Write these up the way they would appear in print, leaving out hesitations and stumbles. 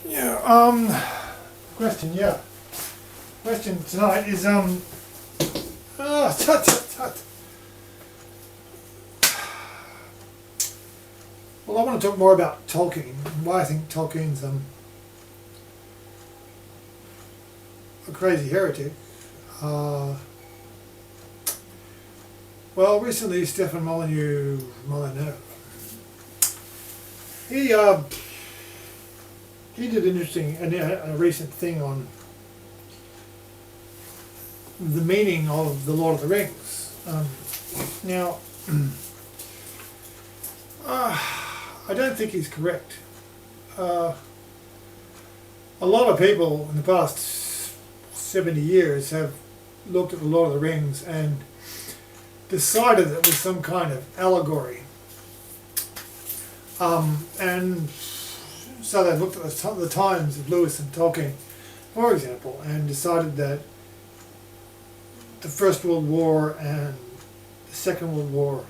Yeah, question, yeah. Question tonight is, tut, tut, tut. Well, I want to talk more about Tolkien, and why I think Tolkien's, a crazy heretic. Well, recently Stefan Molyneux, he, he did a recent thing on the meaning of the Lord of the Rings. Now, I don't think he's correct. A lot of people in the past 70 years have looked at the Lord of the Rings and decided it was some kind of allegory. And so they looked at the times of Lewis and Tolkien, for example, and decided that the First World War and the Second World War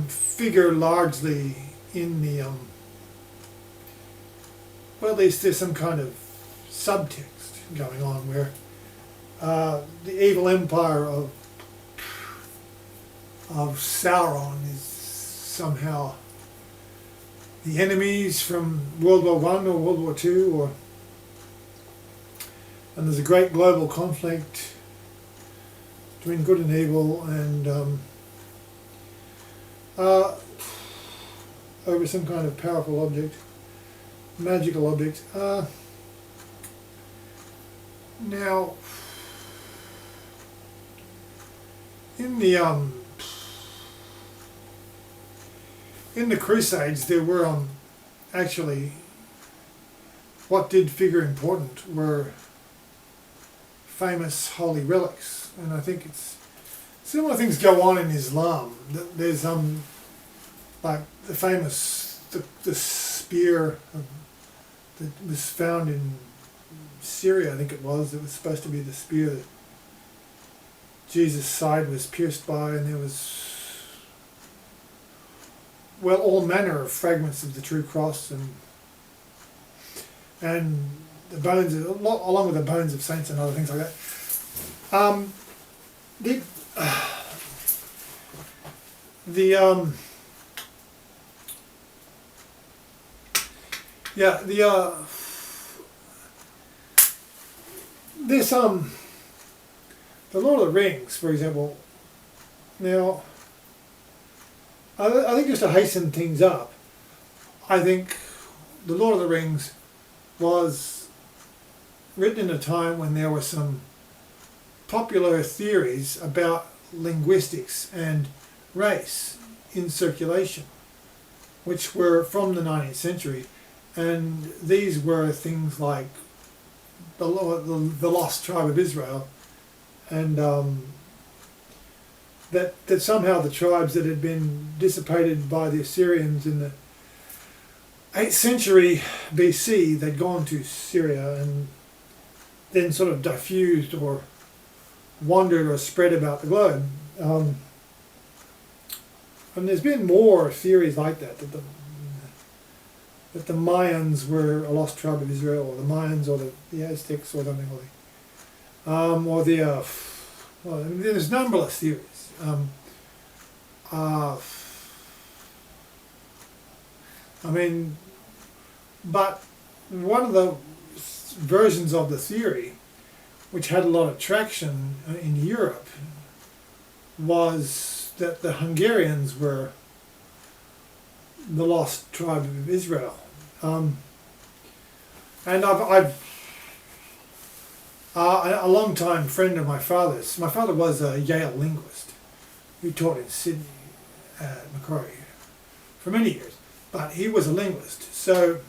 figure largely in the, well, at least there's some kind of subtext going on where the evil empire of Sauron is somehow the enemies from World War One or World War Two, and there's a great global conflict between good and evil, and over some kind of powerful object, magical object. Now, in the Crusades, there were actually, what did figure important were famous holy relics, and I think it's similar things go on in Islam. There's like the famous the spear that was found in Syria, I think it was supposed to be the spear that Jesus' side was pierced by, and there was, well, all manner of fragments of the true cross and the bones, along with the bones of saints and other things like that. This the Lord of the Rings, for example. Now, I think just to hasten things up, I think the Lord of the Rings was written in a time when there were some popular theories about linguistics and race in circulation, which were from the 19th century, and these were things like the lost tribe of Israel, and that somehow the tribes that had been dissipated by the Assyrians in the 8th century BC, they'd gone to Syria and then sort of diffused or wandered or spread about the globe. And there's been more theories like that the Mayans were a lost tribe of Israel, or the Mayans, or the Aztecs, or something like that. Well, there's numberless theories. But one of the versions of the theory, which had a lot of traction in Europe, was that the Hungarians were the lost tribe of Israel. And I've a long-time friend of my father's. My father was a Yale linguist who taught in Sydney at Macquarie for many years, but he was a linguist. So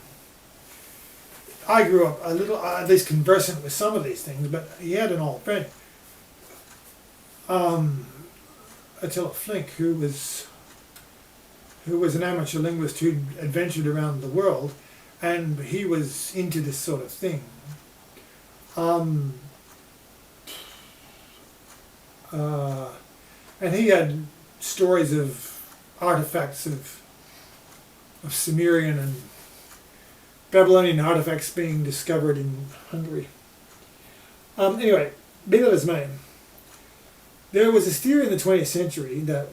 I grew up a little, at least conversant with some of these things, but he had an old friend, Attila Flink, who was an amateur linguist who adventured around the world, and he was into this sort of thing. And he had stories of artifacts of Sumerian and Babylonian artifacts being discovered in Hungary. Anyway, be that as may, there was this theory in the 20th century that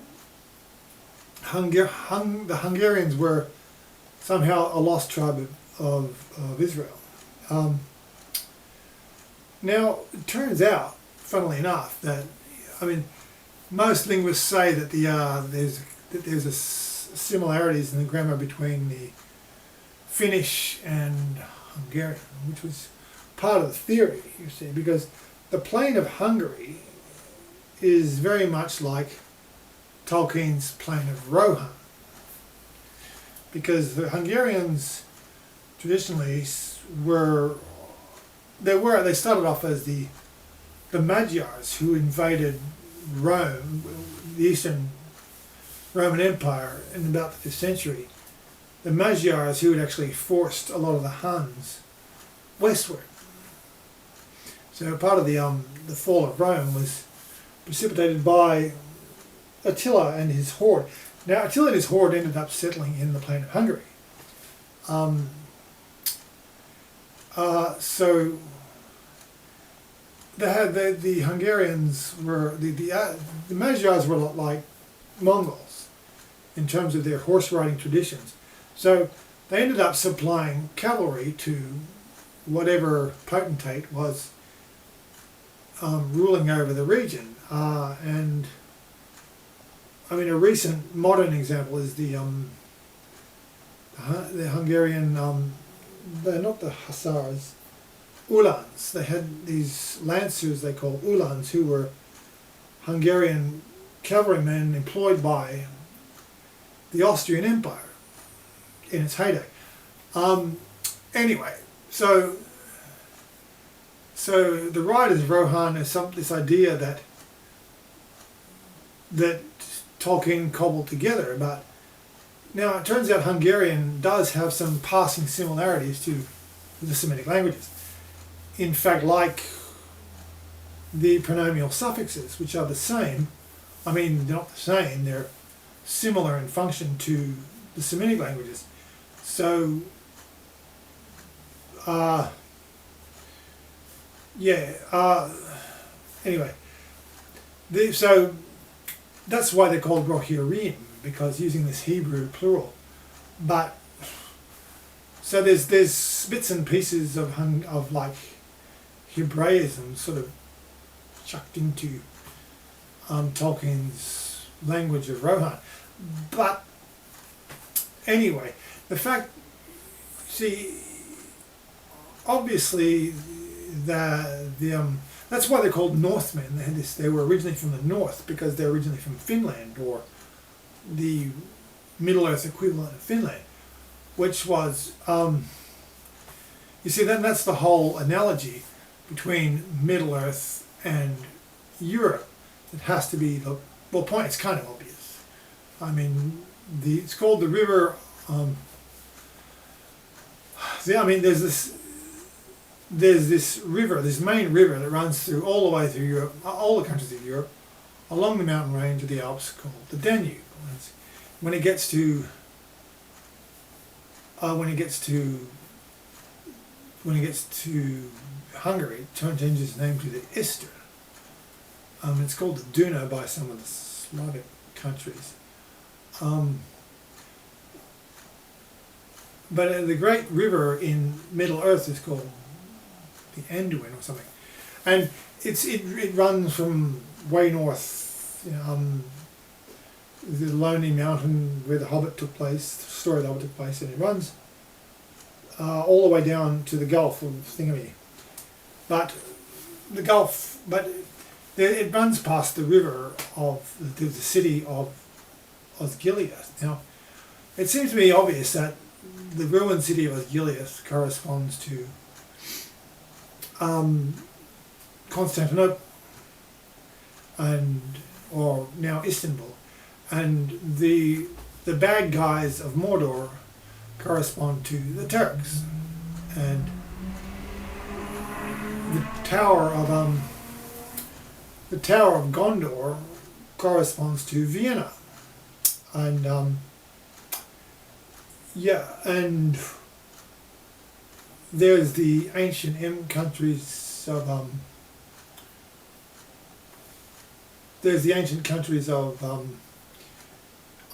the Hungarians were somehow a lost tribe of Israel. Now, it turns out, funnily enough, that, I mean, most linguists say that there's similarities in the grammar between the Finnish and Hungarian, which was part of the theory, you see, because the plain of Hungary is very much like Tolkien's plain of Rohan, because the Hungarians traditionally they started off as the Magyars who invaded Rome, the Eastern Roman Empire, in about the 5th century. The Magyars who had actually forced a lot of the Huns westward. So part of the fall of Rome was precipitated by Attila and his horde. Now Attila and his horde ended up settling in the plain of Hungary. So the Hungarians were the Magyars were like Mongols in terms of their horse riding traditions. So they ended up supplying cavalry to whatever potentate was ruling over the region. And I mean, a recent modern example is the Hungarian, they're not the Hussars, Uhlans. They had these lancers they call Uhlans, who were Hungarian cavalrymen employed by the Austrian Empire in its heyday. Anyway, so the writers of Rohan is this idea that Tolkien cobbled together. But now it turns out Hungarian does have some passing similarities to the Semitic languages. In fact, like the pronomial suffixes, which are the same, I mean, they're not the same, they're similar in function to the Semitic languages. So, anyway, so that's why they're called Rohirrim, because using this Hebrew plural. But so there's bits and pieces of like Hebraism sort of chucked into Tolkien's language of Rohan. But anyway, the fact, see, obviously that's why they're called Northmen. They were originally from the north because they're originally from Finland, or the Middle Earth equivalent of Finland, which was, you see, then that's the whole analogy between Middle Earth and Europe. It has to be point. It's kind of obvious. I mean, it's called the river. There's this river, this main river that runs through all the way through Europe, all the countries of Europe, along the mountain range of the Alps, called the Danube. When it gets to Hungary, it changes its name to the Ister. It's called the Duna by some of the Slavic countries. But the great river in Middle Earth is called the Anduin or something, and it runs from way north, the lonely mountain where the Hobbit took place, the story of the Hobbit took place, and it runs all the way down to the Gulf of Thingamy. But it runs past the river of the city of Osgiliath. Now, it seems to me obvious that the ruined city of Osgiliath corresponds to Constantinople, or now Istanbul, and the bad guys of Mordor correspond to the Turks, and the Tower of Gondor corresponds to Vienna, and there's the ancient countries of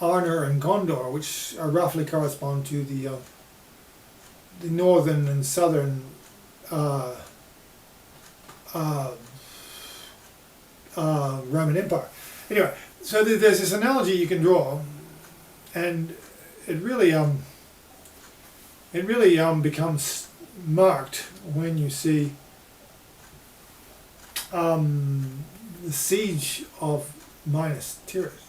Arnor and Gondor, which are roughly correspond to the northern and southern Roman Empire. Anyway, so there's this analogy you can draw, and it really becomes marked when you see the siege of Minas Tirith,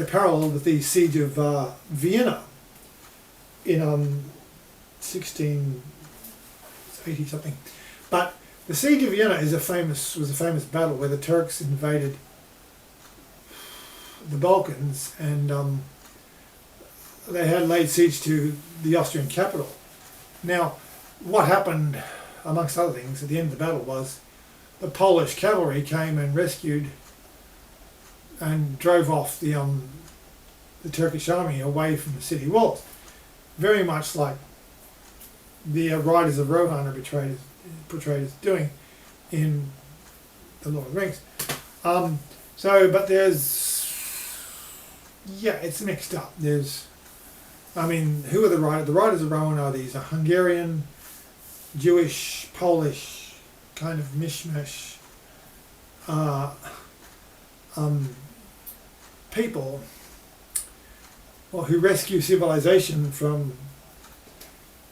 parallel with the siege of Vienna in 1680 something. But the siege of Vienna was a famous battle where the Turks invaded the Balkans, and they had laid siege to the Austrian capital. Now, what happened, amongst other things, at the end of the battle was the Polish cavalry came and rescued and drove off the Turkish army away from the city walls. Very much like the Riders of Rohan are portrayed as doing in The Lord of the Rings. But it's mixed up. Who are the Riders? The Riders of Rohan are these Hungarian, Jewish, Polish, kind of mishmash people, who rescue civilization from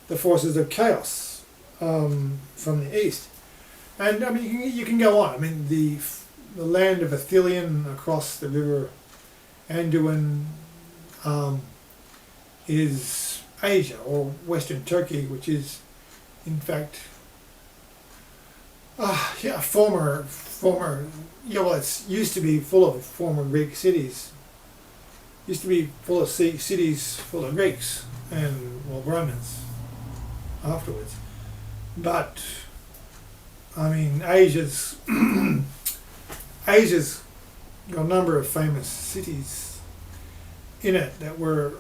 the forces of chaos from the east. And you can go on. The land of Athelion across the river Anduin is Asia, or Western Turkey, which is in fact it's used to be full of former Greek cities. Used to be full of cities full of Greeks and Romans afterwards. But Asia's got a number of famous cities in it that were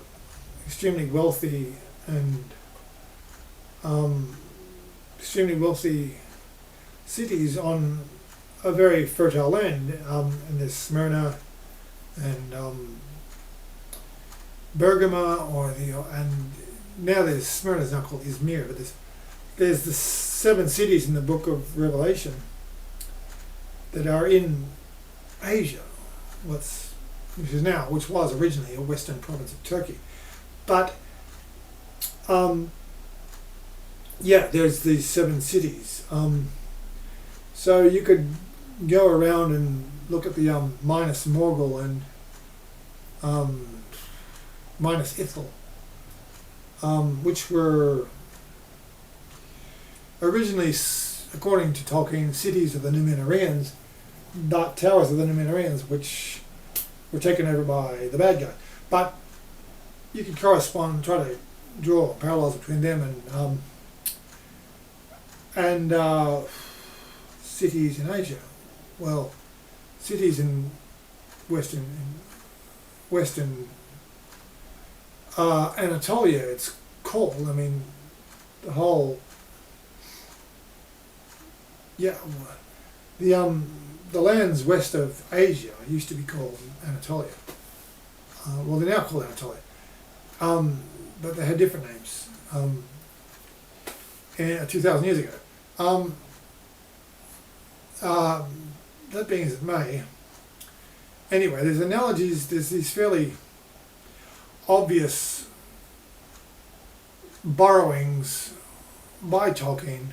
extremely wealthy and cities on a very fertile land. And there's Smyrna and Bergama, and now there's Smyrna's not called Izmir, but there's the 7 cities in the Book of Revelation that are in Asia, which was originally a western province of Turkey. But there's these 7 cities. So you could go around and look at the Minas Morgul and Minas Ithil, which were originally, according to Tolkien, cities of the Númenóreans, but towers of the Númenóreans, which were taken over by the bad guy. But you could try to draw parallels between them and cities in Asia. Well, cities in Western Anatolia, it's called. The whole the lands west of Asia used to be called Anatolia. They're now called Anatolia, but they had different names 2,000 years ago. That being as it may, anyway, there's analogies, there's these fairly obvious borrowings by Tolkien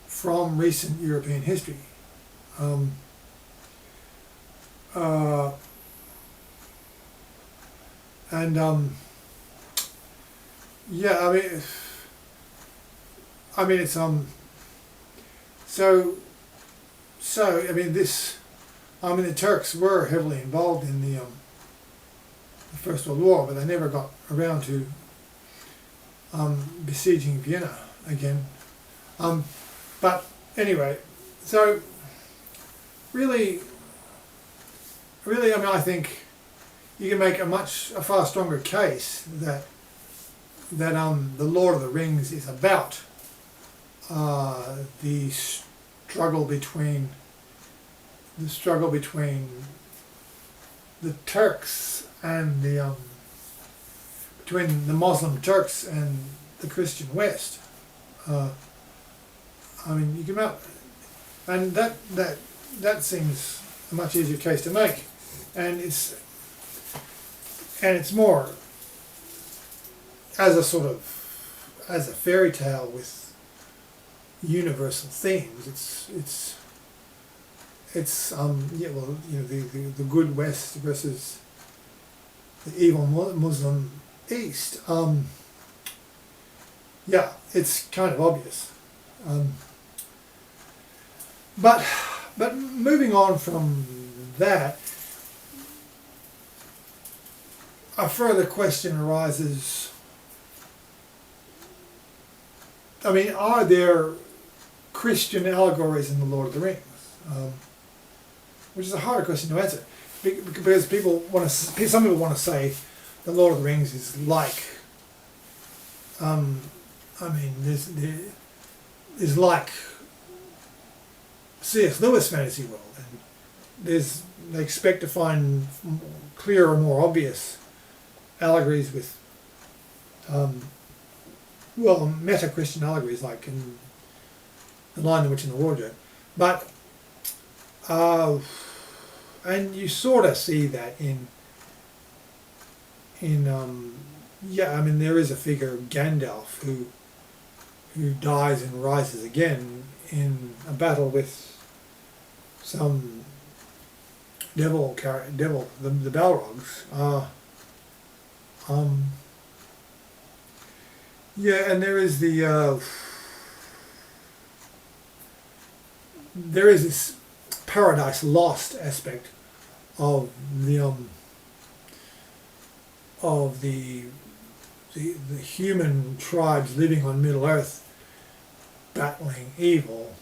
from recent European history. The Turks were heavily involved in the First World War, but they never got around to besieging Vienna again. But anyway, so really, I think you can make a far stronger case that that the Lord of the Rings is about the struggle between the Turks and between the Muslim Turks and the Christian West. I mean, you can and that seems a much easier case to make, and it's more as a fairy tale with universal themes. It's the good West versus the evil Muslim East. Yeah, it's kind of obvious. But moving on from that, a further question arises. I mean, are there Christian allegories in the Lord of the Rings? Which is a harder question to answer, because some people want to say the Lord of the Rings is like, is like C.S. Lewis fantasy world, and they expect to find clearer, more obvious allegories with meta-Christian allegories like in The Lion, the Witch and the Wardrobe. But and you sort of see that in there is a figure, Gandalf, who dies and rises again in a battle with some devil, the Balrogs. And there is this Paradise Lost aspect of the human tribes living on Middle Earth battling evil,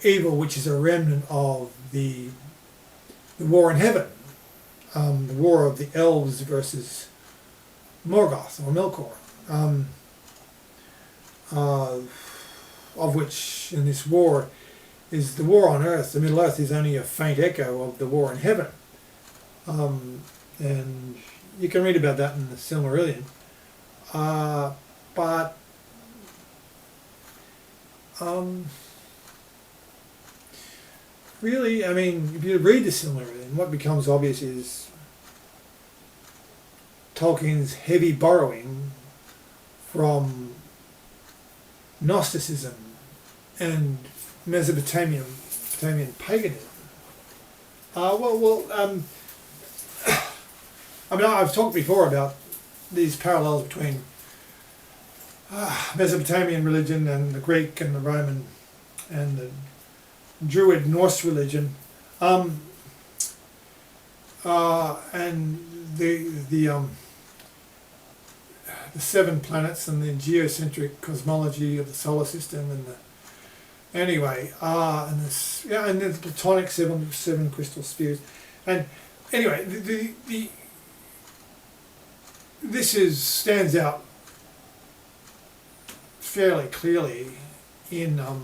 which is a remnant of the war in heaven, the war of the elves versus Morgoth or Melkor, of which in this war is the war on Earth. The Middle Earth is only a faint echo of the war in heaven, and you can read about that in the Silmarillion. But really, I mean, if you read the Silmarillion, what becomes obvious is Tolkien's heavy borrowing from Gnosticism and Mesopotamian paganism. I mean, I've talked before about these parallels between Mesopotamian religion and the Greek and the Roman and the Druid Norse religion, and the seven planets and the geocentric cosmology of the solar system and and the Platonic seven crystal spheres, and anyway, this stands out fairly clearly in the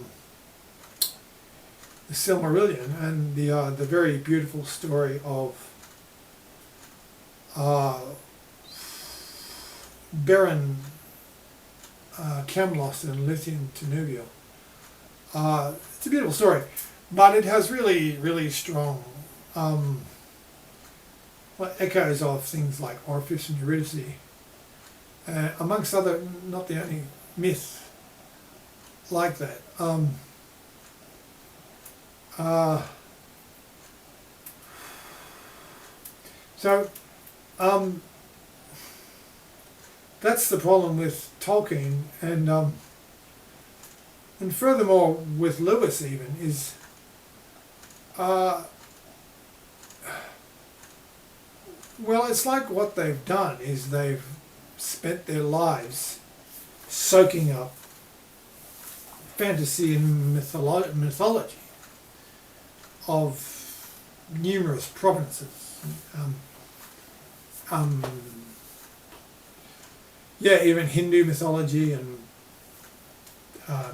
Silmarillion and the very beautiful story of Beren Camlos and Lithian Tinuviel. It's a beautiful story, but it has really, really strong echoes of things like Orpheus and Eurydice, amongst other, not the only myth like that. That's the problem with Tolkien, and furthermore with Lewis even is it's like what they've done is they've spent their lives soaking up fantasy and mythology of numerous provinces, Yeah, even Hindu mythology and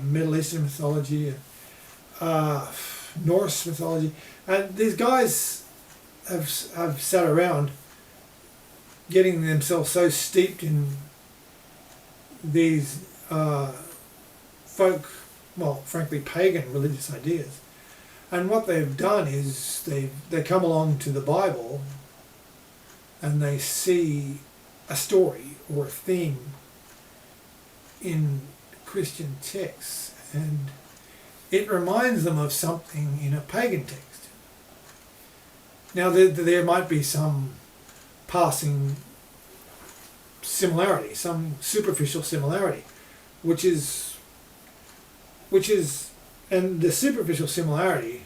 Middle Eastern mythology and Norse mythology, and these guys have sat around getting themselves so steeped in these frankly pagan religious ideas, and what they've done is they come along to the Bible and they see a story or a theme in Christian texts, and it reminds them of something in a pagan text. Now there might be some passing similarity, some superficial similarity, which is, and the superficial similarity,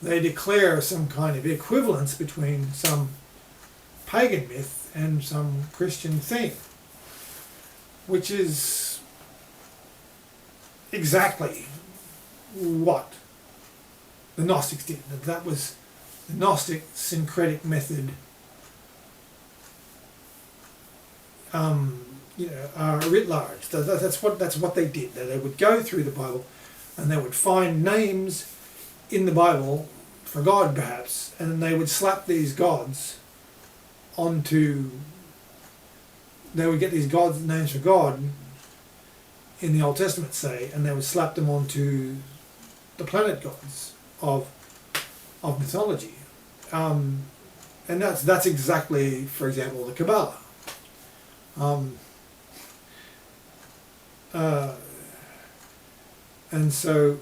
they declare some kind of equivalence between some pagan myth and some Christian theme, which is exactly what the Gnostics did. That was the Gnostic syncretic method, writ large. That's what they did. They would go through the Bible and they would find names in the Bible for God, perhaps, and then they would slap these gods onto. They would get these gods names for God in the Old Testament, say, and they would slap them onto the planet gods of mythology, and that's exactly, for example, the Kabbalah. And so